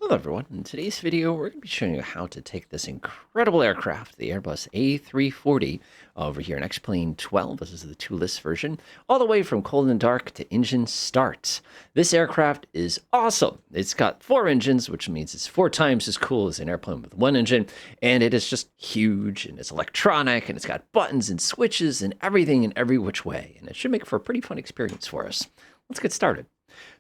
Hello everyone, in today's video we're going to be showing you how to take this incredible aircraft, the Airbus A340, over here in X-Plane 12, this is the ToLiss version, all the way from cold and dark to engine start. This aircraft is awesome. It's got 4 engines, which means it's 4 times as cool as an airplane with 1 engine, and it is just huge, and it's electronic, and it's got buttons and switches and everything in every which way, and it should make for a pretty fun experience for us. Let's get started.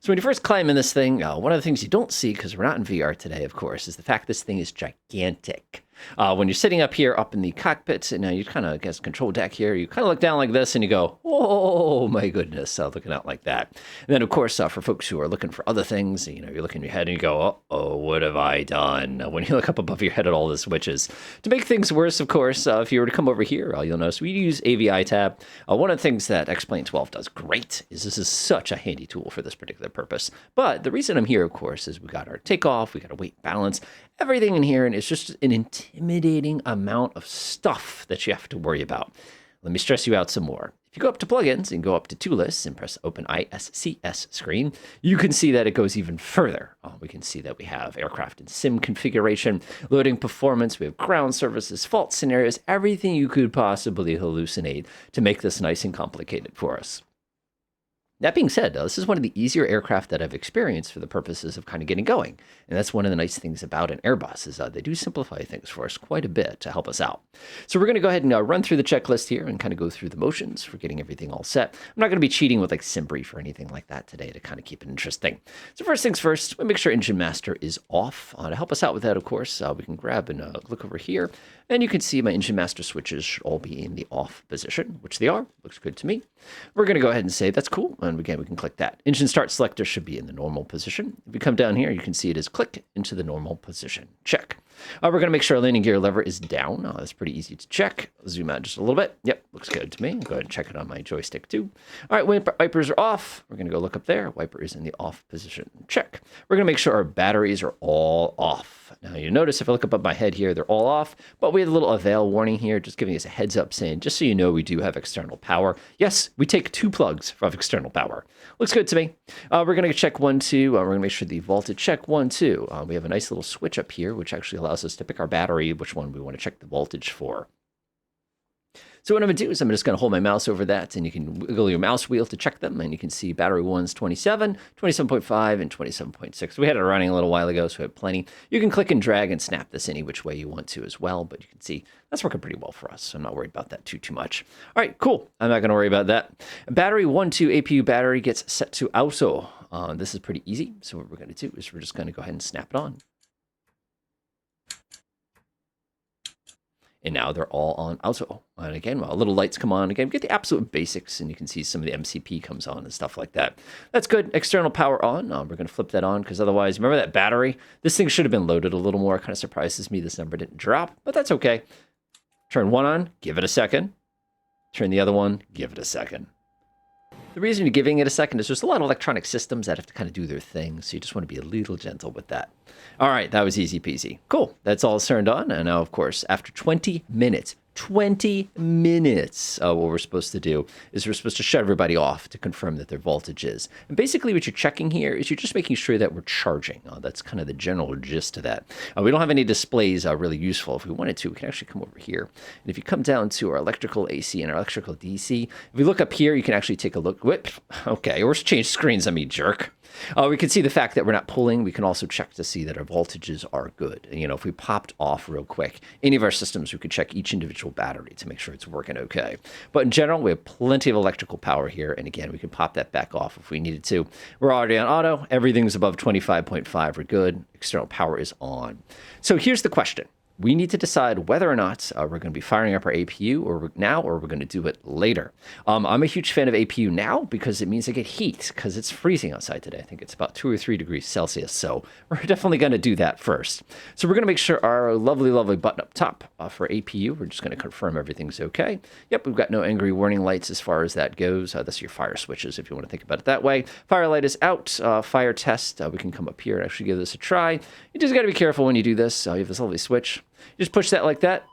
So when you first climb in this thing, one of the things you don't see, because we're not in VR today, of course, is the fact this thing is gigantic. When you're sitting up here, up in the cockpit, and you kind of, I guess, control deck here, you kind of look down like this and you go, oh my goodness, looking out like that. And then, of course, for folks who are looking for other things, you're looking in your head and you go, oh, what have I done? When you look up above your head at all the switches. To make things worse, of course, if you were to come over here, you'll notice we use AVI tab. One of the things that X-Plane 12 does great is this is such a handy tool for this particular purpose. But the reason I'm here, of course, is we got our takeoff, we got a weight balance, everything in here, and it's just an intimidating amount of stuff that you have to worry about. Let me stress you out some more. If you go up to plugins and go up to ToLiss and press open ISCS screen, you can see that it goes even further. We can see that we have aircraft and sim configuration, loading performance, we have ground services, fault scenarios, everything you could possibly hallucinate to make this nice and complicated for us. That being said, this is one of the easier aircraft that I've experienced for the purposes of kind of getting going. And that's one of the nice things about an Airbus is they do simplify things for us quite a bit to help us out. So we're going to go ahead and run through the checklist here and kind of go through the motions for getting everything all set. I'm not going to be cheating with like SimBrief or anything like that today to kind of keep it interesting. So first things first, we make sure Engine Master is off. To help us out with that, of course, we can grab and look over here. And you can see my Engine Master switches should all be in the off position, which they are. Looks good to me. We're going to go ahead and say that's cool. And again, we can click that. Engine Start Selector should be in the normal position. If you come down here, you can see it is click into the normal position. Check. We're going to make sure our landing gear lever is down. That's pretty easy to check. Zoom out just a little bit. Yep, looks good to me. Go ahead and check it on my joystick too. All right, wipers are off. We're going to go look up there. Wiper is in the off position. Check. We're going to make sure our batteries are all off. Now you notice if I look up my head here, they're all off, but we had a little avail warning here, just giving us a heads up saying, just so you know, we do have external power. Yes, we take 2 plugs of external power. Looks good to me. We're going to check 1, 2. We're going to make sure the voltage check 1, 2. We have a nice little switch up here, which actually allows us to pick our battery, which one we want to check the voltage for. So what I'm going to do is I'm just going to hold my mouse over that, and you can wiggle your mouse wheel to check them, and you can see battery 1's 27, 27.5, and 27.6. We had it running a little while ago, so we have plenty. You can click and drag and snap this any which way you want to as well, but you can see that's working pretty well for us, so I'm not worried about that too much. All right, cool. I'm not going to worry about that. Battery 1, 2 APU battery gets set to auto. This is pretty easy, so what we're going to do is we're just going to go ahead and snap it on. And now they're all on auto. And again, well, little lights come on. Again, we get the absolute basics, and you can see some of the MCP comes on and stuff like that. That's good. External power on. We're going to flip that on because otherwise, remember that battery? This thing should have been loaded a little more. It kind of surprises me this number didn't drop, but that's okay. Turn one on, give it a second. Turn the other one, give it a second. The reason you're giving it a second is there's a lot of electronic systems that have to kind of do their thing, so you just want to be a little gentle with that. All right, that was easy peasy. Cool, that's all turned on, and now, of course, after 20 minutes, what we're supposed to do is we're supposed to shut everybody off to confirm that their voltage is. And basically what you're checking here is you're just making sure that we're charging. That's kind of the general gist of that. We don't have any displays really useful. If we wanted to, we can actually come over here. And if you come down to our electrical AC and our electrical DC, if we look up here, you can actually take a look. Whoop, okay, or change screens on me, jerk. We can see the fact that we're not pulling. We can also check to see that our voltages are good. And, if we popped off real quick, any of our systems, we could check each individual battery to make sure it's working okay. But in general, we have plenty of electrical power here. And again, we can pop that back off if we needed to. We're already on auto. Everything's above 25.5. We're good. External power is on. So here's the question. We need to decide whether or not we're going to be firing up our APU or we're going to do it later. I'm a huge fan of APU now because it means I get heat because it's freezing outside today. I think it's about 2 or 3 degrees Celsius. So we're definitely going to do that first. So we're going to make sure our lovely, lovely button up top for APU, we're just going to confirm everything's okay. Yep, we've got no angry warning lights as far as that goes. That's your fire switches if you want to think about it that way. Fire light is out. Fire test, we can come up here and actually give this a try. You just got to be careful when you do this. You have this lovely switch. Just push that like that.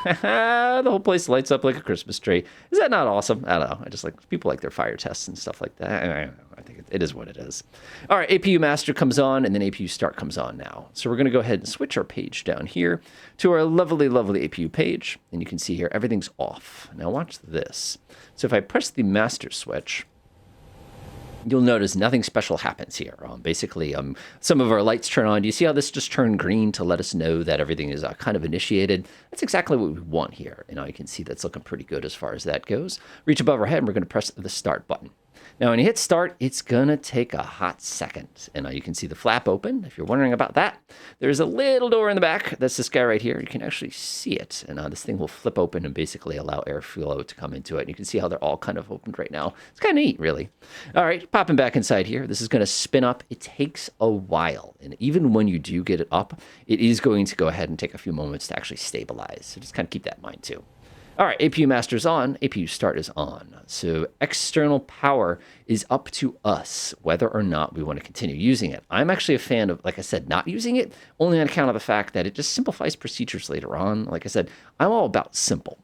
The whole place lights up like a Christmas tree. Is that not awesome? I don't know. I just like people like their fire tests and stuff like that. I think It is what it is. All right, APU master comes on, and then APU start comes on now. So we're going to go ahead and switch our page down here to our lovely, lovely APU page. And you can see here, everything's off. Now watch this. So if I press the master switch, you'll notice nothing special happens here. Basically, some of our lights turn on. Do you see how this just turned green to let us know that everything is kind of initiated? That's exactly what we want here. And you can see that's looking pretty good as far as that goes. Reach above our head, and we're going to press the start button. Now, when you hit start, it's going to take a hot second. And you can see the flap open. If you're wondering about that, there's a little door in the back. That's this guy right here. You can actually see it. And this thing will flip open and basically allow airflow to come into it. And you can see how they're all kind of opened right now. It's kind of neat, really. All right, popping back inside here. This is going to spin up. It takes a while. And even when you do get it up, it is going to go ahead and take a few moments to actually stabilize. So just kind of keep that in mind, too. All right, APU master's on, APU start is on. So external power is up to us whether or not we want to continue using it. I'm actually a fan of, like I said, not using it, only on account of the fact that it just simplifies procedures later on. Like I said, I'm all about simple.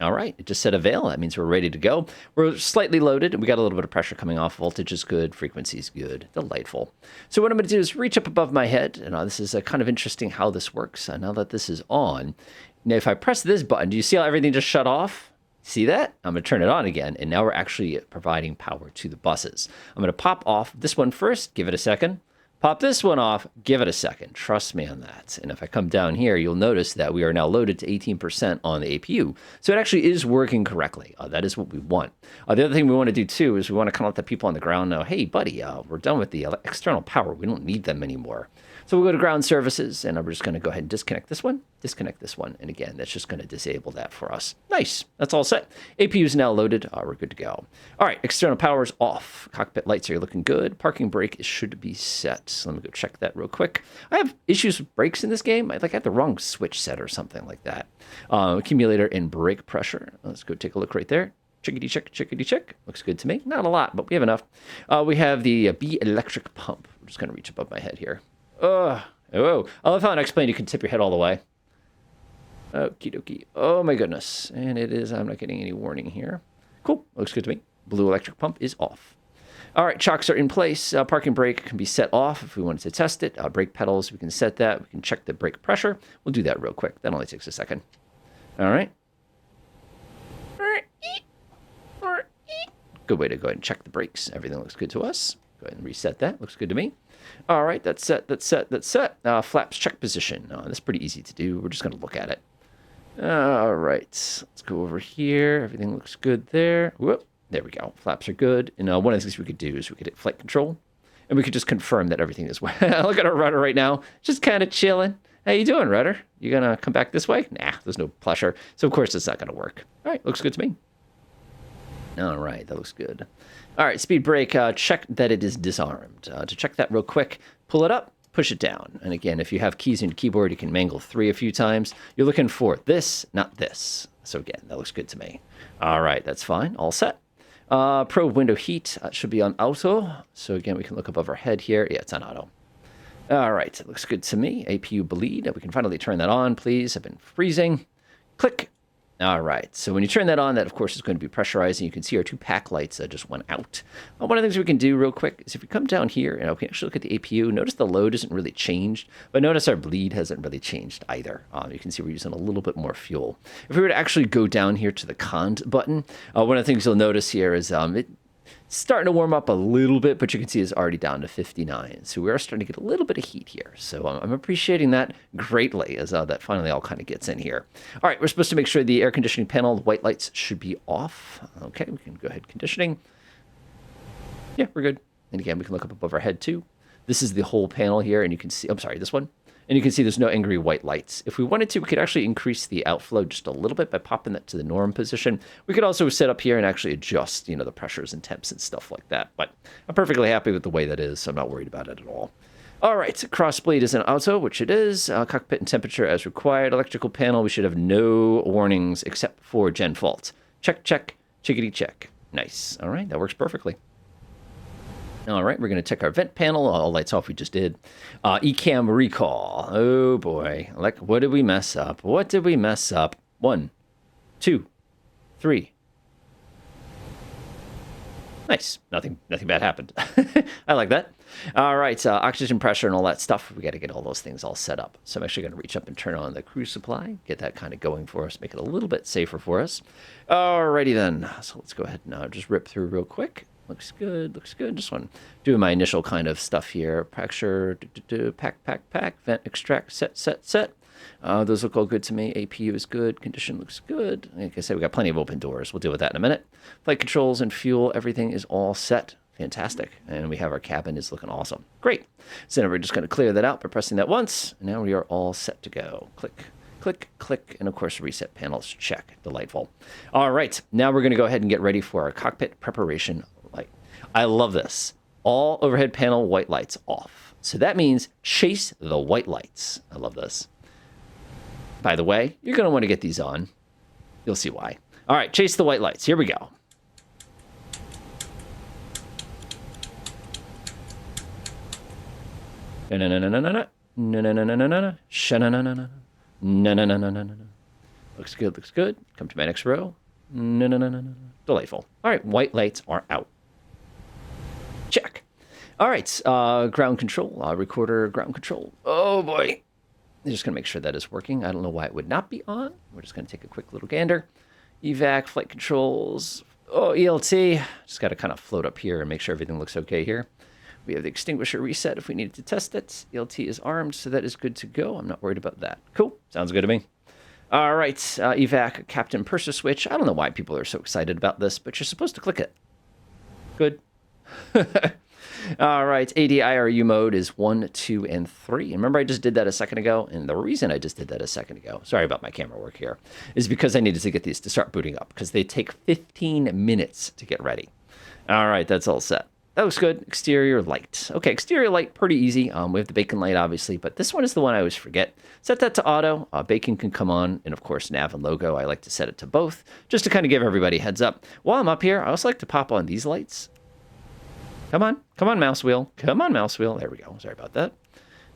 All right, it just said avail. That means we're ready to go. We're slightly loaded. We got a little bit of pressure coming off. Voltage is good. Frequency is good. Delightful. So what I'm going to do is reach up above my head. And this is kind of interesting how this works. Now that this is on, now if I press this button, do you see how everything just shut off? See that? I'm going to turn it on again. And now we're actually providing power to the buses. I'm going to pop off this one first. Give it a second. Pop this one off, give it a second. Trust me on that. And if I come down here, you'll notice that we are now loaded to 18% on the APU. So it actually is working correctly. That is what we want. The other thing we want to do too is we want to kind of let the people on the ground know, hey, buddy, we're done with the external power. We don't need them anymore. So we'll go to ground services, and we're just going to go ahead and disconnect this one, and again, that's just going to disable that for us. Nice. That's all set. APU is now loaded. We're good to go. All right, external power is off. Cockpit lights are looking good. Parking brake should be set. So let me go check that real quick. I have issues with brakes in this game. I have the wrong switch set or something like that. Accumulator and brake pressure. Let's go take a look right there. Chickadee check, chickadee check. Looks good to me. Not a lot, but we have enough. We have the B electric pump. I'm just going to reach above my head here. Oh, I love how in X-Plane you can tip your head all the way. Okie dokie. Oh my goodness. And it is, I'm not getting any warning here. Cool. Looks good to me. Blue electric pump is off. All right, chocks are in place. Parking brake can be set off if we wanted to test it. Brake pedals, we can set that. We can check the brake pressure. We'll do that real quick. That only takes a second. All right. Good way to go ahead and check the brakes. Everything looks good to us. Go ahead and reset that. Looks good to me. All right, that's set, that's set, that's set. Flaps check position. That's pretty easy to do. We're just going to look at it. All right, let's go over here. Everything looks good there. Whoop, there we go. Flaps are good. And one of the things we could do is we could hit flight control, and we could just confirm that everything is well. Look at our rudder right now, just kind of chilling. How you doing, rudder? You going to come back this way? Nah, there's no pressure. So, of course, it's not going to work. All right, looks good to me. All right, that looks good. All right, speed brake, check that it is disarmed. To check that real quick, pull it up, push it down. And again, if you have keys in your keyboard, you can mangle 3 a few times. You're looking for this, not this. So again, that looks good to me. All right, that's fine. All set. Probe window heat should be on auto. So again, we can look above our head here. Yeah, it's on auto. All right, it looks good to me. APU bleed. We can finally turn that on, please. I've been freezing. Click. All right, so when you turn that on, that, of course, is going to be pressurizing. You can see our 2 pack lights just went out. One of the things we can do real quick is if we come down here, and we can actually look at the APU, notice the load isn't really changed, but notice our bleed hasn't really changed either. You can see we're using a little bit more fuel. If we were to actually go down here to the cond button, one of the things you'll notice here is it's starting to warm up a little bit, but you can see it's already down to 59. So we are starting to get a little bit of heat here. So I'm appreciating that greatly as that finally all kind of gets in here. All right, we're supposed to make sure the air conditioning panel, the white lights should be off. Okay, we can go ahead conditioning. Yeah, we're good. And again, we can look up above our head too. This is the whole panel here, and you can see, I'm sorry, this one. And you can see there's no angry white lights. If we wanted to, we could actually increase the outflow just a little bit by popping that to the norm position. We could also set up here and actually adjust, the pressures and temps and stuff like that. But I'm perfectly happy with the way that is, so I'm not worried about it at all. All right, cross bleed is an auto, which it is. Cockpit and temperature as required. Electrical panel, we should have no warnings except for gen fault. Check, check, chickadee check. Nice. All right, that works perfectly. All right, we're going to check our vent panel. All lights off, we just did. ECAM recall. Oh, boy. What did we mess up? What did we mess up? 1, 2, 3. Nice. Nothing bad happened. I like that. All right, oxygen pressure and all that stuff. We got to get all those things all set up. So I'm actually going to reach up and turn on the cruise supply, get that kind of going for us, make it a little bit safer for us. Alrighty then. So let's go ahead now. Just rip through real quick. Looks good. Looks good. Just want to do my initial kind of stuff here. Pressure, pack, vent, extract, set. Those look all good to me. APU is good. Condition looks good. Like I said, we got plenty of open doors. We'll deal with that in a minute. Flight controls and fuel, everything is all set. Fantastic. And we have our cabin is looking awesome. Great. So now we're just going to clear that out by pressing that once. And now we are all set to go. Click, click, click. And of course, reset panels. Check. Delightful. All right. Now we're going to go ahead and get ready for our cockpit preparation light. I love this. All overhead panel white lights off. So that means chase the white lights. I love this. By the way, you're going to want to get these on. You'll see why. All right, chase the white lights. Here we go. Looks good, looks good. Come to my next row. Delightful. All right, white lights are out. Check. All right, ground control, recorder ground control. Oh boy. I'm just going to make sure that is working. I don't know why it would not be on. We're just going to take a quick little gander. Evac, flight controls. Oh, ELT. Just got to kind of float up here and make sure everything looks okay here. We have the extinguisher reset if we needed to test it. ELT is armed, so that is good to go. I'm not worried about that. Cool. Sounds good to me. All right. Evac, captain purser switch. I don't know why people are so excited about this, but you're supposed to click it. Good. All right, ADIRU mode is 1, 2, and 3. And remember I just did that a second ago? And the reason I just did that a second ago, sorry about my camera work here, is because I needed to get these to start booting up because they take 15 minutes to get ready. All right, that's all set. That looks good. Exterior light. Okay, exterior light, pretty easy. We have the bacon light, obviously, but this one is the one I always forget. Set that to auto. Bacon can come on, and of course, nav and logo. I like to set it to both, just to kind of give everybody a heads up. While I'm up here, I also like to pop on these lights. Come on, mouse wheel. Come on, mouse wheel. There we go. Sorry about that.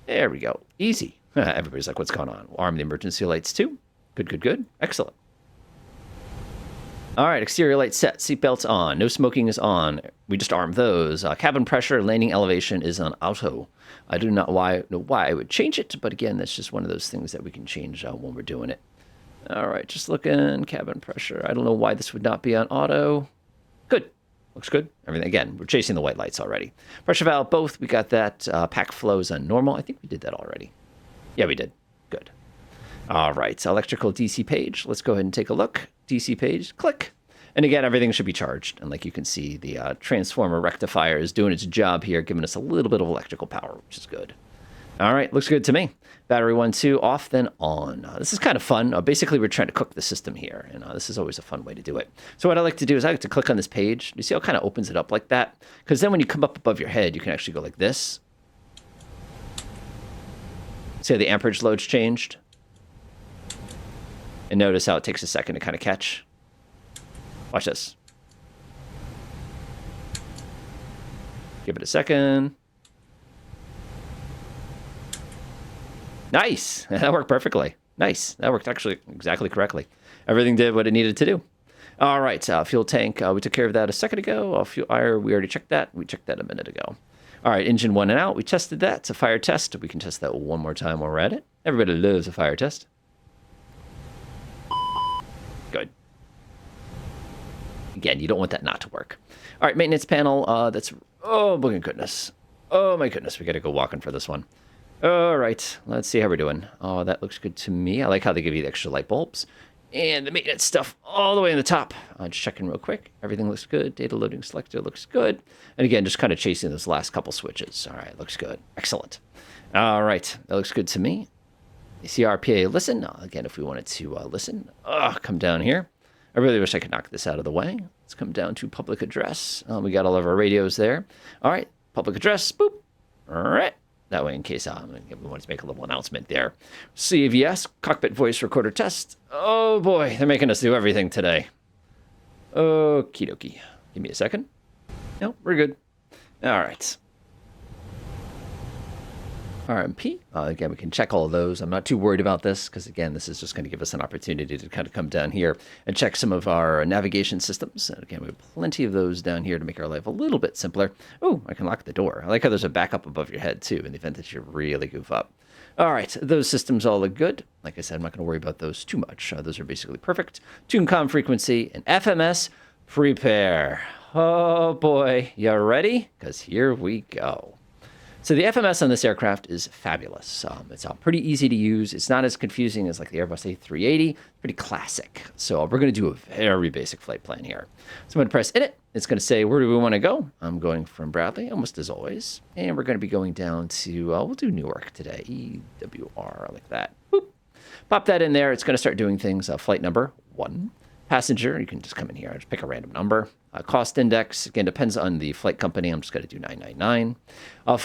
There we go. Easy. Everybody's like, what's going on? We'll arm the emergency lights too. Good. Excellent. All right, exterior lights set. Seatbelts on. No smoking is on. We just armed those. Cabin pressure, landing elevation is on auto. I do not know why I would change it, but again, that's just one of those things that we can change when we're doing it. All right, just looking. Cabin pressure. I don't know why this would not be on auto. Good. Looks good. Everything, again, we're chasing the white lights already. Pressure valve, both. We got that. Pack flows on normal. I think we did that already. Yeah, we did. Good. All right. Electrical DC page. Let's go ahead and take a look. DC page. Click. And again, everything should be charged. And like you can see, the transformer rectifier is doing its job here, giving us a little bit of electrical power, which is good. All right. Looks good to me. Battery 1, 2, off, then on. This is kind of fun. Basically, we're trying to cook the system here, and this is always a fun way to do it. So what I like to do is I like to click on this page. You see how it kind of opens it up like that? Because then when you come up above your head, you can actually go like this. See how the amperage load's changed? And notice how it takes a second to kind of catch. Watch this. Give it a second. Nice. That worked perfectly. Nice. That worked actually exactly correctly. Everything did what it needed to do. All right. Fuel tank. We took care of that a second ago. Fuel air. We already checked that. We checked that a minute ago. All right. Engine 1 and out. We tested that. It's a fire test. We can test that one more time while we're at it. Everybody loves a fire test. Good. Again, you don't want that not to work. All right. Maintenance panel. Oh, my goodness. Oh, my goodness. We got to go walking for this one. All right, let's see how we're doing. Oh, that looks good to me. I like how they give you the extra light bulbs. And the maintenance stuff all the way in the top. Just checking real quick. Everything looks good. Data loading selector looks good. And again, just kind of chasing those last couple switches. All right, looks good. Excellent. All right, that looks good to me. CRPA listen. Again, if we wanted to listen, come down here. I really wish I could knock this out of the way. Let's come down to public address. We got all of our radios there. All right, public address. Boop. All right. That way, in case we want to make a little announcement there. CVS, cockpit voice recorder test. Oh boy, they're making us do everything today. Okie dokie. Give me a second. No, we're good. All right. RMP. Again, we can check all of those. I'm not too worried about this because, again, this is just going to give us an opportunity to kind of come down here and check some of our navigation systems. And again, we have plenty of those down here to make our life a little bit simpler. Oh, I can lock the door. I like how there's a backup above your head, too, in the event that you really goof up. All right, those systems all look good. Like I said, I'm not going to worry about those too much. Those are basically perfect. Tune comm frequency and FMS prepare. Oh, boy. You ready? Because here we go. So the FMS on this aircraft is fabulous. It's pretty easy to use. It's not as confusing as like the Airbus A380. Pretty classic. So we're going to do a very basic flight plan here. So I'm going to press Edit. It's going to say, where do we want to go? I'm going from Bradley, almost as always. And we're going to be going down to, we'll do Newark today. EWR, like that. Boop. Pop that in there. It's going to start doing things. Flight number 1. Passenger, you can just come in here. Just pick a random number. Cost index, again, depends on the flight company. I'm just going to do 999.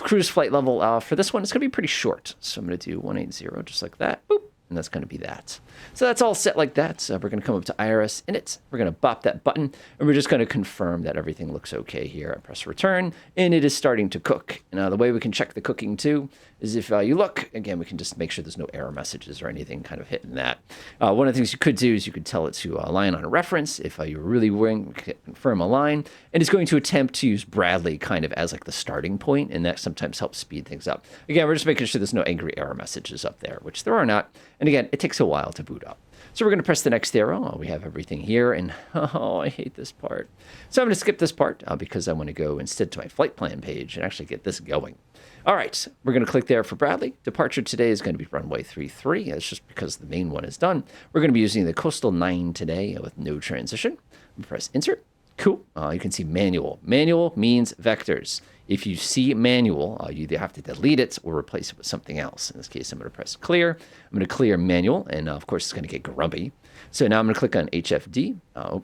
Cruise flight level, for this one, it's going to be pretty short. So I'm going to do 180, just like that. Boop. And that's going to be that. So that's all set like that. So we're going to come up to IRS Init. We're going to bop that button, and we're just going to confirm that everything looks okay here. I press return, and it is starting to cook. Now, the way we can check the cooking, too, is if you look, again, we can just make sure there's no error messages or anything kind of hitting that. One of the things you could do is you could tell it to align on a reference. If you're really willing, confirm a line, and it's going to attempt to use Bradley kind of as like the starting point, and that sometimes helps speed things up. Again, we're just making sure there's no angry error messages up there, which there are not. And again, it takes a while to boot up. So we're going to press the next arrow. We have everything here, and I hate this part. So I'm going to skip this part because I want to go instead to my flight plan page and actually get this going. All right, we're going to click there for Bradley. Departure today is going to be runway 33. That's just because the main one is done. We're going to be using the Coastal 9 today with no transition. Press Insert. Cool. You can see manual. Manual means vectors. If you see manual, you either have to delete it or replace it with something else. In this case, I'm going to press clear. I'm going to clear manual, and of course, it's going to get grumpy. So now I'm going to click on HFD.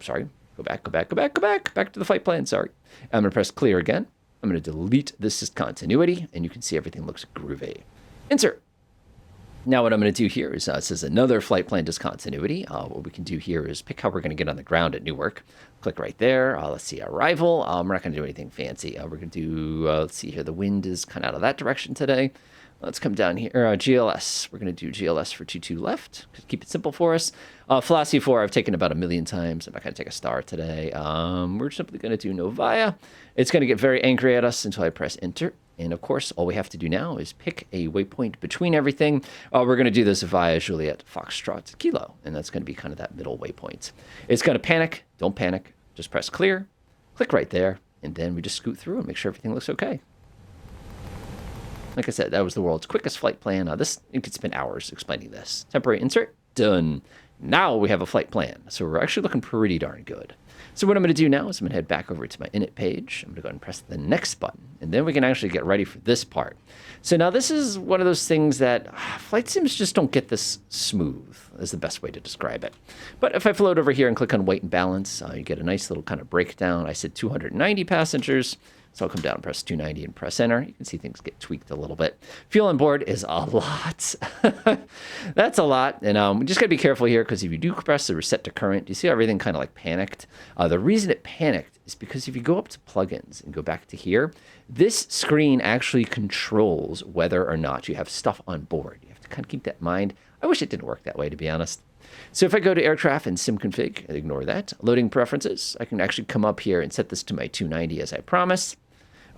Sorry. Go back to the flight plan. Sorry. I'm going to press clear again. I'm going to delete this discontinuity, and you can see everything looks groovy. Insert. Now what I'm going to do here is, it says another flight plan discontinuity. What we can do here is pick how we're going to get on the ground at Newark. Click right there. Let's see, arrival. We're not going to do anything fancy. We're going to do, let's see here, the wind is kind of out of that direction today. Let's come down here. GLS. We're going to do GLS for 22 left. Keep it simple for us. Philosophy 4, I've taken about 1,000,000 times. I'm not going to take a star today. We're simply going to do Novaya. It's going to get very angry at us until I press enter. And of course, all we have to do now is pick a waypoint between everything. We're going to do this via Juliet Foxtrot Kilo, and that's going to be kind of that middle waypoint. It's going to panic. Don't panic. Just press clear. Click right there, and then we just scoot through and make sure everything looks okay. Like I said, that was the world's quickest flight plan. You could spend hours explaining this. Temporary insert. Done. Now we have a flight plan. So we're actually looking pretty darn good. So what I'm going to do now is I'm going to head back over to my init page. I'm going to go ahead and press the next button, and then we can actually get ready for this part. So now this is one of those things that flight sims just don't get this smooth, is the best way to describe it. But if I float over here and click on weight and balance, you get a nice little kind of breakdown. I said 290 passengers. So I'll come down and press 290 and press enter. You can see things get tweaked a little bit. Fuel on board is a lot. That's a lot. And we just got to be careful here because if you do press the reset to current, you see everything kind of like panicked. The reason it panicked is because if you go up to plugins and go back to here, this screen actually controls whether or not you have stuff on board. You have to kind of keep that in mind. I wish it didn't work that way, to be honest. So if I go to aircraft and sim config, ignore that. Loading preferences, I can actually come up here and set this to my 290 as I promised.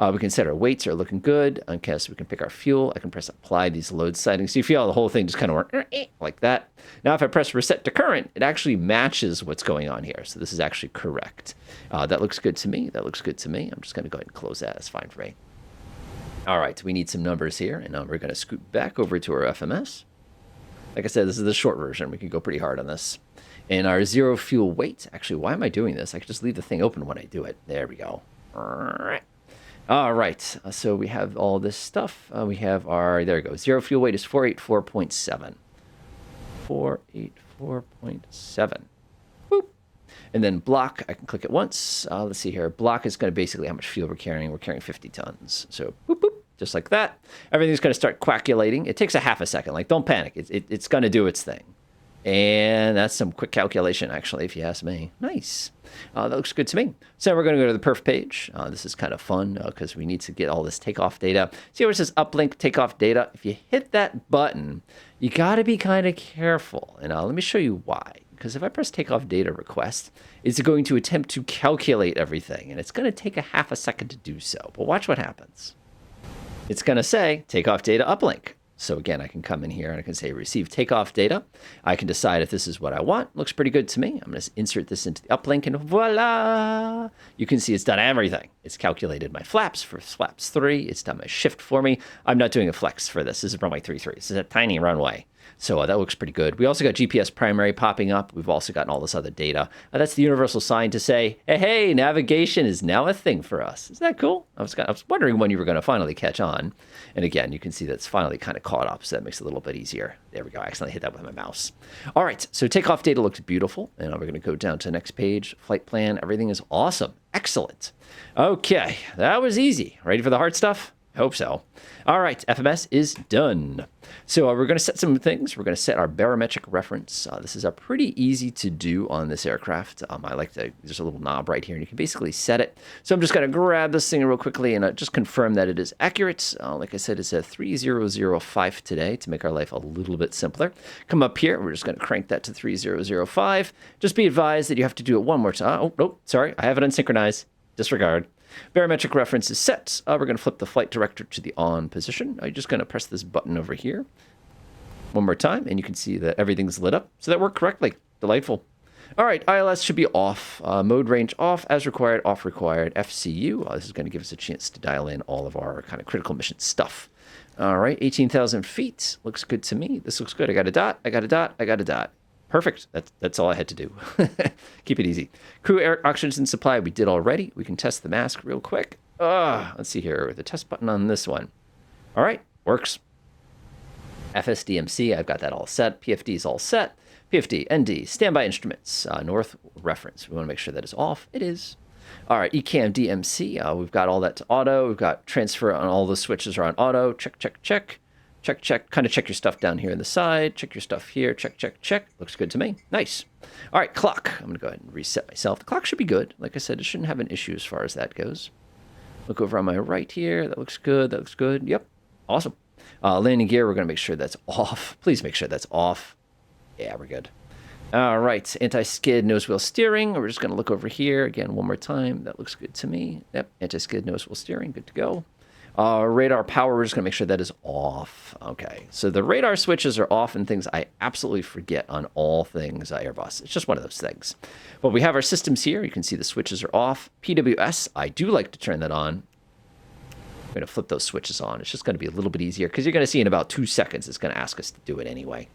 We can set our weights are looking good. Okay, so we can pick our fuel. I can press apply these load settings. So you feel the whole thing just kind of work like that. Now, if I press reset to current, it actually matches what's going on here. So this is actually correct. That looks good to me. That looks good to me. I'm just going to go ahead and close that. That's fine for me. All right, we need some numbers here. And now we're going to scoot back over to our FMS. Like I said, this is the short version. We can go pretty hard on this. And our zero fuel weight. Actually, why am I doing this? I could just leave the thing open when I do it. There we go. All right, so we have all this stuff. We have our, there we go. Zero fuel weight is 484.7. 484.7. Boop. And then block, I can click it once. Let's see here. Block is going to basically how much fuel we're carrying. We're carrying 50 tons. So boop, boop, just like that. Everything's going to start quackulating. It takes a half a second. Like, don't panic. It's going to do its thing. And that's some quick calculation, actually, if you ask me. Nice. That looks good to me. So we're going to go to the perf page. This is kind of fun because we need to get all this takeoff data. See where it says uplink takeoff data? If you hit that button, you got to be kind of careful. And let me show you why. Because if I press takeoff data request, it's going to attempt to calculate everything. And it's going to take a half a second to do so. But watch what happens. It's going to say takeoff data uplink. So again, I can come in here and I can say receive takeoff data. I can decide if this is what I want. Looks pretty good to me. I'm going to insert this into the uplink and voila! You can see it's done everything. It's calculated my flaps for flaps 3. It's done my shift for me. I'm not doing a flex for this. This is runway 33. This is a tiny runway. So that looks pretty good. We also got GPS primary popping up. We've also gotten all this other data. That's the universal sign to say, hey, navigation is now a thing for us. Isn't that cool? I was wondering when you were going to finally catch on. And again, you can see that's finally kind of caught up, so that makes it a little bit easier. There we go. I accidentally hit that with my mouse. All right, so takeoff data looks beautiful. And we're going to go down to the next page. Flight plan, everything is awesome. Excellent. Okay, that was easy. Ready for the hard stuff? Hope so. All right, FMS is done. So we're going to set some things. We're going to set our barometric reference. This is pretty easy to do on this aircraft. I like to, there's a little knob right here, and you can basically set it. So I'm just going to grab this thing real quickly and just confirm that it is accurate. Like I said, it's a 3005 today to make our life a little bit simpler. Come up here. We're just going to crank that to 3005. Just be advised that you have to do it one more time. Oh, nope, sorry. I have it unsynchronized. Disregard. Barometric reference is set. We're going to flip the flight director to the on position. I'm just going to press this button over here one more time, and you can see that everything's lit up. So that worked correctly. Delightful. All right, ILS should be off. Mode range off, as required, off required. FCU, this is going to give us a chance to dial in all of our kind of critical mission stuff. All right, 18,000 feet. Looks good to me. This looks good. I got a dot, I got a dot, I got a dot. Perfect. That's all I had to do. Keep it easy. Crew air oxygen supply we did already. We can test the mask real quick. Let's see here. The test button on this one. All right. Works. FSDMC, I've got that all set. PFD is all set. PFD, ND, standby instruments, north reference. We want to make sure that is off. It is. All right, ECAM DMC, we've got all that to auto. We've got transfer on all the switches are on auto. Check, check, check. Check, check. Kind of check your stuff down here on the side. Check your stuff here. Check, check, check. Looks good to me. Nice. All right, clock. I'm going to go ahead and reset myself. The clock should be good. Like I said, it shouldn't have an issue as far as that goes. Look over on my right here. That looks good. That looks good. Yep. Awesome. Landing gear, we're going to make sure that's off. Please make sure that's off. Yeah, we're good. All right. Anti-skid nose wheel steering. We're just going to look over here again one more time. That looks good to me. Yep. Anti-skid nose wheel steering. Good to go. Radar power, we're just going to make sure that is off. Okay, so the radar switches are off and things I absolutely forget on all things Airbus. It's just one of those things. But we have our systems here. You can see the switches are off. PWS, I do like to turn that on. I'm going to flip those switches on. It's just going to be a little bit easier because you're going to see in about 2 seconds it's going to ask us to do it anyway.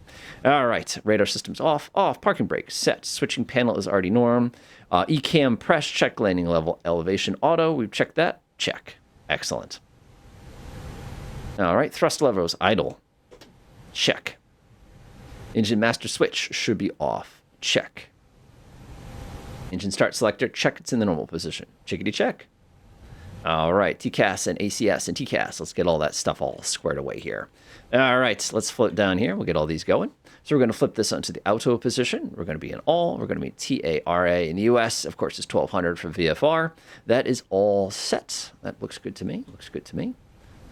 All right, radar systems off, off. Parking brake set. Switching panel is already norm. ECAM press, check landing level, elevation auto. We've checked that. Check. Excellent. All right, thrust levers idle. Check. Engine master switch should be off. Check. Engine start selector, check, it's in the normal position. Chickadee check. All right, TCAS and ACS and TCAS. Let's get all that stuff all squared away here. All right, let's float down here. We'll get all these going. So we're going to flip this onto the auto position. We're going to be in all. We're going to be TARA in the US. Of course, it's 1200 for VFR. That is all set. That looks good to me. Looks good to me.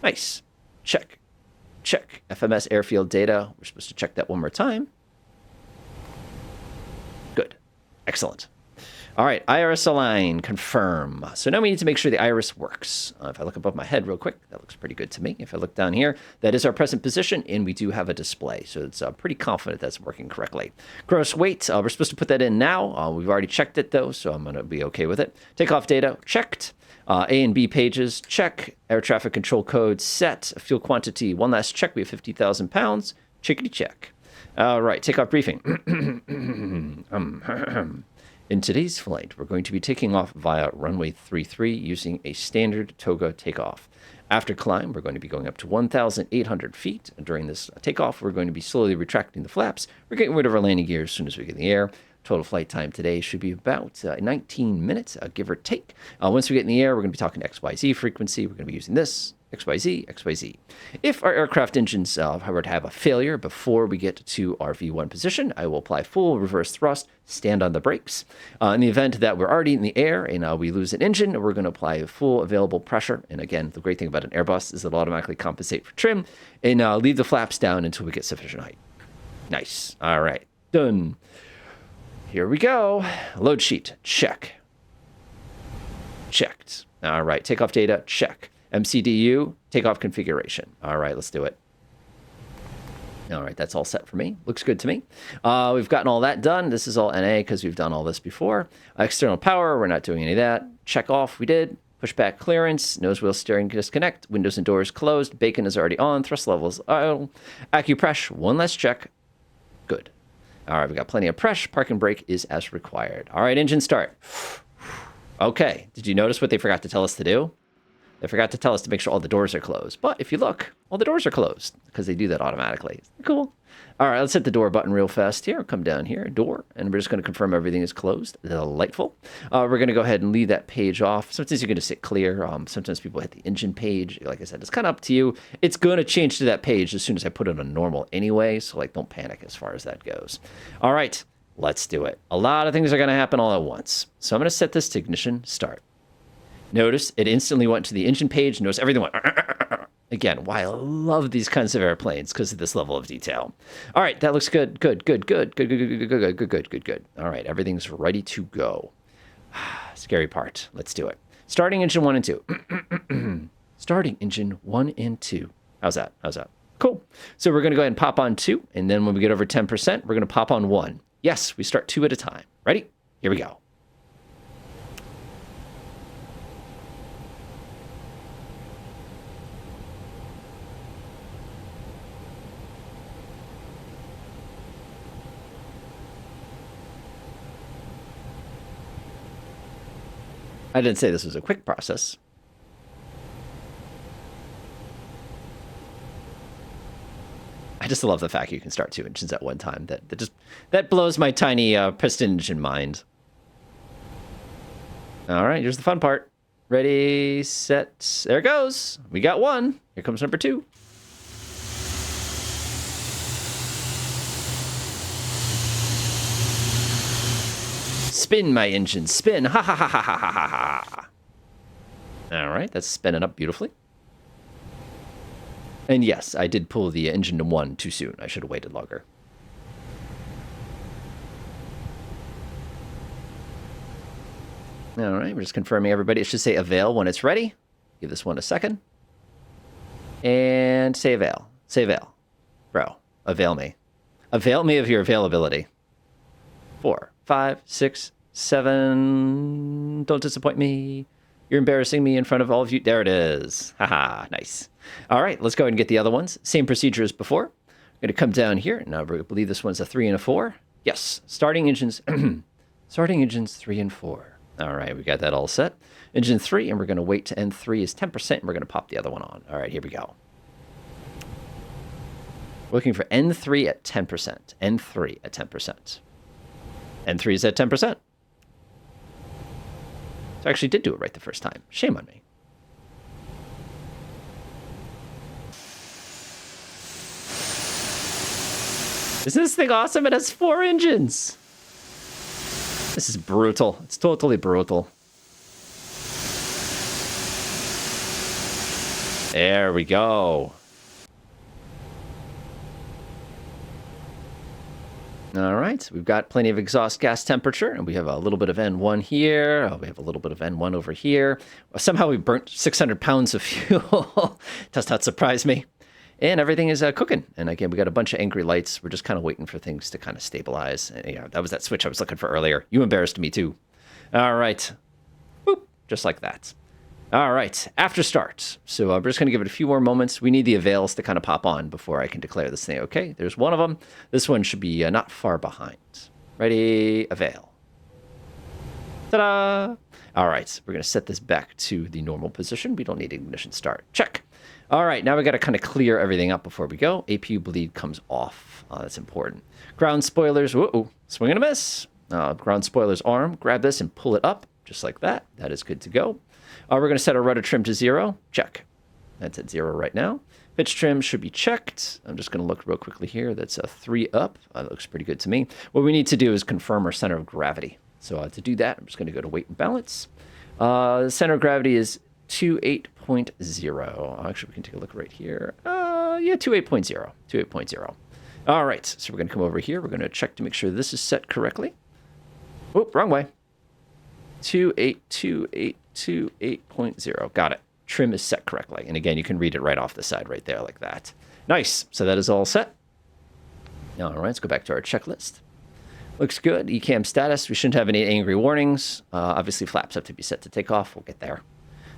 Nice. Check. Check. FMS airfield data. We're supposed to check that one more time. Good. Excellent. All right. Iris align. Confirm. So now we need to make sure the iris works. If I look above my head real quick, that looks pretty good to me. If I look down here, that is our present position, and we do have a display. So it's pretty confident that's working correctly. Gross weight. We're supposed to put that in now. We've already checked it, though, so I'm going to be okay with it. Takeoff data. Checked. A and B pages, check. Air traffic control code, set. Fuel quantity, one last check. We have 50,000 pounds. Chickadee check. All right, takeoff briefing. In today's flight, we're going to be taking off via runway 33 using a standard toga takeoff. After climb, we're going to be going up to 1,800 feet. During this takeoff, we're going to be slowly retracting the flaps. We're getting rid of our landing gear as soon as we get in the air. Total flight time today should be about 19 minutes, give or take. Once we get in the air, we're going to be talking XYZ frequency. We're going to be using this XYZ, XYZ. If our aircraft engines were to have a failure before we get to our V1 position, I will apply full reverse thrust, stand on the brakes. In the event that we're already in the air and we lose an engine, we're going to apply full available pressure. And again, the great thing about an Airbus is it'll automatically compensate for trim and leave the flaps down until we get sufficient height. Nice. All right. Done. Here we go. Load sheet. Check. Checked. All right. Takeoff data. Check. MCDU. Takeoff configuration. All right. Let's do it. All right. That's all set for me. Looks good to me. We've gotten all that done. This is all NA because we've done all this before. External power. We're not doing any of that. Check off. We did. Pushback clearance. Nose wheel steering disconnect. Windows and doors closed. Bacon is already on. Thrust levels. Acupress. One less check. Good. All right, we got plenty of press. Park and brake is as required. All right, engine start. Okay, did you notice what they forgot to tell us to do? They forgot to tell us to make sure all the doors are closed. But if you look, all the doors are closed because they do that automatically. Cool. All right, let's hit the door button real fast here. Come down here, door, and we're just going to confirm everything is closed. Delightful. We're going to go ahead and leave that page off. Sometimes you're going to sit clear. Sometimes people hit the engine page. Like I said, it's kind of up to you. It's going to change to that page as soon as I put it on normal anyway, so like don't panic as far as that goes. All right, let's do it. A lot of things are going to happen all at once. So I'm going to set this to ignition start. Notice it instantly went to the engine page. Notice everything went... Again, why I love these kinds of airplanes because of this level of detail. All right, that looks good. Good. All right, everything's ready to go. Scary part. Let's do it. Starting engine 1 and 2. Starting engine 1 and 2. How's that? Cool. So we're going to go ahead and pop on 2, and then when we get over 10%, we're going to pop on 1. Yes, we start 2 at a time. Ready? Here we go. I didn't say this was a quick process. I just love the fact you can start 2 engines at one time. That blows my tiny piston engine mind. All right, here's the fun part. Ready, set, there it goes. We got 1. Here comes number 2. Spin, my engine, spin. Ha ha ha ha ha ha ha. All right, that's spinning up beautifully. And yes, I did pull the engine to 1 too soon. I should have waited longer. All right, we're just confirming everybody. It should say avail when it's ready. Give this one a second. And say avail. Say avail. Bro, avail me. Avail me of your availability. 4, 5, 6, 7. Don't disappoint me. You're embarrassing me in front of all of you. There it is. Haha, nice. All right, let's go ahead and get the other ones. Same procedure as before. I'm going to come down here. Now, I believe this one's a 3 and a 4. Yes, starting engines. Starting engines 3 and 4. All right, we got that all set. Engine 3, and we're going to wait to N3 is 10%, and we're going to pop the other one on. All right, here we go. Looking for N3 at 10%. N3 at 10%. N3 is at 10%. So I actually did do it right the first time. Shame on me. Isn't this thing awesome? It has 4 engines. This is brutal. It's totally brutal. There we go. All right, we've got plenty of exhaust gas temperature, and we have a little bit of N1 here. Oh, we have a little bit of N1 over here. Somehow we burnt 600 pounds of fuel. Does not surprise me. And everything is cooking. And again, we got a bunch of angry lights. We're just kind of waiting for things to kind of stabilize. And, you know, that was that switch I was looking for earlier. You embarrassed me too. All right. Boop. Just like that. All right. After start. So we're just going to give it a few more moments. We need the avails to kind of pop on before I can declare this thing. Okay, there's one of them. This one should be not far behind. Ready? Avail. Ta-da! All right. We're going to set this back to the normal position. We don't need ignition start. Check. All right, now we got to kind of clear everything up before we go. APU bleed comes off. That's important. Ground spoilers. Whoa, swing and a miss. Ground spoilers arm. Grab this and pull it up just like that. That is good to go. We're going to set our rudder trim to 0. Check. That's at 0 right now. Pitch trim should be checked. I'm just going to look real quickly here. That's a 3 up. That looks pretty good to me. What we need to do is confirm our center of gravity. So to do that, I'm just going to go to weight and balance. The center of gravity is 28.0. Actually, we can take a look right here. Yeah, 28.0. 28.0. All right, so we're going to come over here. We're going to check to make sure this is set correctly. Oh, wrong way. 28.0. Got it. Trim is set correctly. And again, you can read it right off the side right there like that. Nice. So that is all set. All right, let's go back to our checklist. Looks good. ECAM status. We shouldn't have any angry warnings. Obviously, flaps have to be set to takeoff. We'll get there.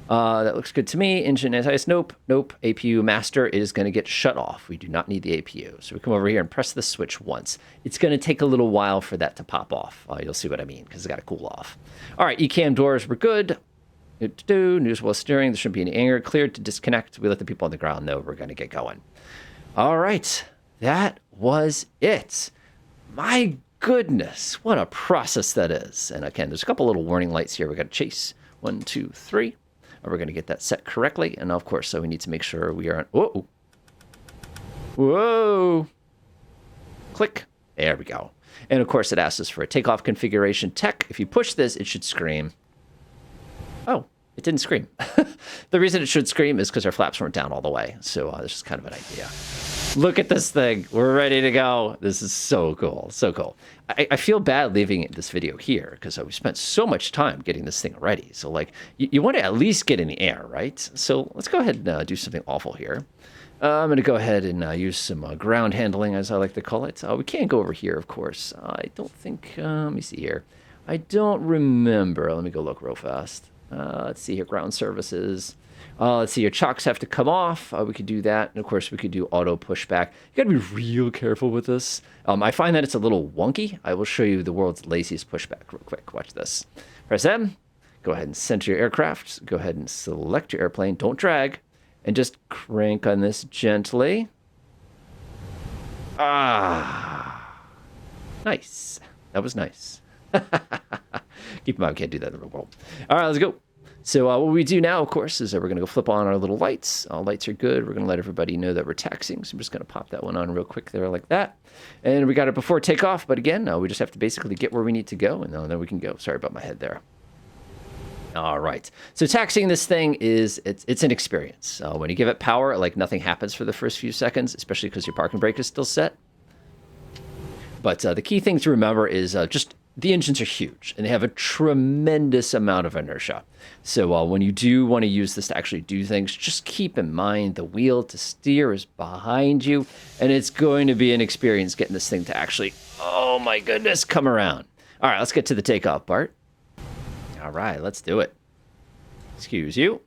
That looks good to me. Engine anti-ice. Nope. APU master is going to get shut off. We do not need the APU. So we come over here and press the switch once. It's going to take a little while for that to pop off. You'll see what I mean because it's got to cool off. All right. ECAM doors were good. Good to do. News while steering. There shouldn't be any anger. Cleared to disconnect. We let the people on the ground know we're going to get going. All right. That was it. My goodness. What a process that is. And again, there's a couple little warning lights here. We got to chase. 1, 2, 3. We're going to get that set correctly. And of course, so we need to make sure we are on. Whoa. Whoa. Click. There we go. And of course, it asks us for a takeoff configuration tech. If you push this, it should scream. Oh, it didn't scream. The reason it should scream is because our flaps weren't down all the way. So this is kind of an idea. Look at this thing. We're ready to go. This is so cool. So cool. I feel bad leaving this video here because we spent so much time getting this thing ready. So like you want to at least get in the air, right? So let's go ahead and do something awful here. I'm going to go ahead and use some ground handling, as I like to call it. We can't go over here, of course. I don't think, let me see here. I don't remember. Let me go look real fast. Let's see here, ground services. Let's see, your chocks have to come off. We could do that. And of course, we could do auto pushback. You got to be real careful with this. I find that it's a little wonky. I will show you the world's laziest pushback real quick. Watch this. Press M. Go ahead and center your aircraft. Go ahead and select your airplane. Don't drag. And just crank on this gently. Nice. That was nice. Keep in mind, we can't do that in the real world. All right, let's go. So what we do now, of course, is that we're going to go flip on our little lights. Lights are good. We're going to let everybody know that we're taxiing. So I'm just going to pop that one on real quick there like that. And we got it before takeoff. But again, we just have to basically get where we need to go. And then we can go. Sorry about my head there. All right. So taxiing this thing it's an experience. When you give it power, like nothing happens for the first few seconds, especially because your parking brake is still set. But the key thing to remember is just the engines are huge and they have a tremendous amount of inertia. So when you do want to use this to actually do things, just keep in mind the wheel to steer is behind you. And it's going to be an experience getting this thing to actually, oh my goodness, come around. All right, let's get to the takeoff part. All right, let's do it. Excuse you.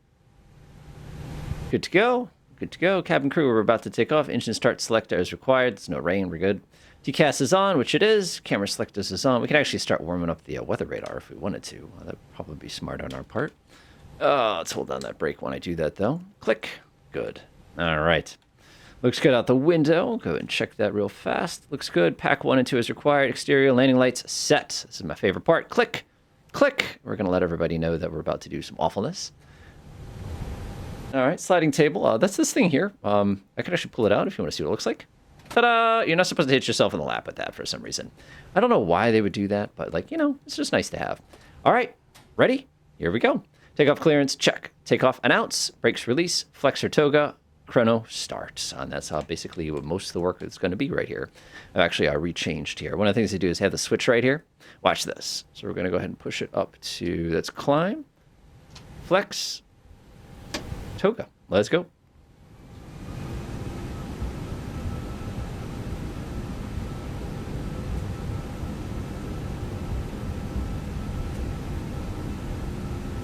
Good to go. Good to go. Cabin crew, we're about to take off. Engine start selector is required. There's no rain. We're good. TCAS is on, which it is. Camera selectors is on. We can actually start warming up the weather radar if we wanted to. That would probably be smart on our part. Let's hold down that brake when I do that, though. Click. Good. All right. Looks good out the window. Go ahead and check that real fast. Looks good. Pack 1 and 2 is required. Exterior landing lights set. This is my favorite part. Click. Click. We're going to let everybody know that we're about to do some awfulness. All right. Sliding table. That's this thing here. I can actually pull it out if you want to see what it looks like. Ta-da! You're not supposed to hit yourself in the lap with that for some reason. I don't know why they would do that, but like, it's just nice to have. All right, ready? Here we go. Takeoff clearance, check. Takeoff announce, brakes release, flexor toga, chrono start. And that's basically what most of the work is going to be right here. I've actually rechanged here. One of the things they do is have the switch right here. Watch this. So we're going to go ahead and push it up to, that's climb, flex, toga. Let's go.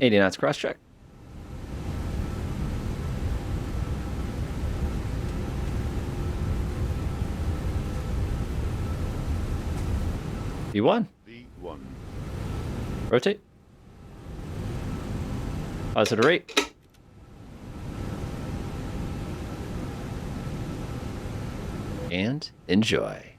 $80 knots cross check. V1. V1. Rotate. Positive rate. And enjoy.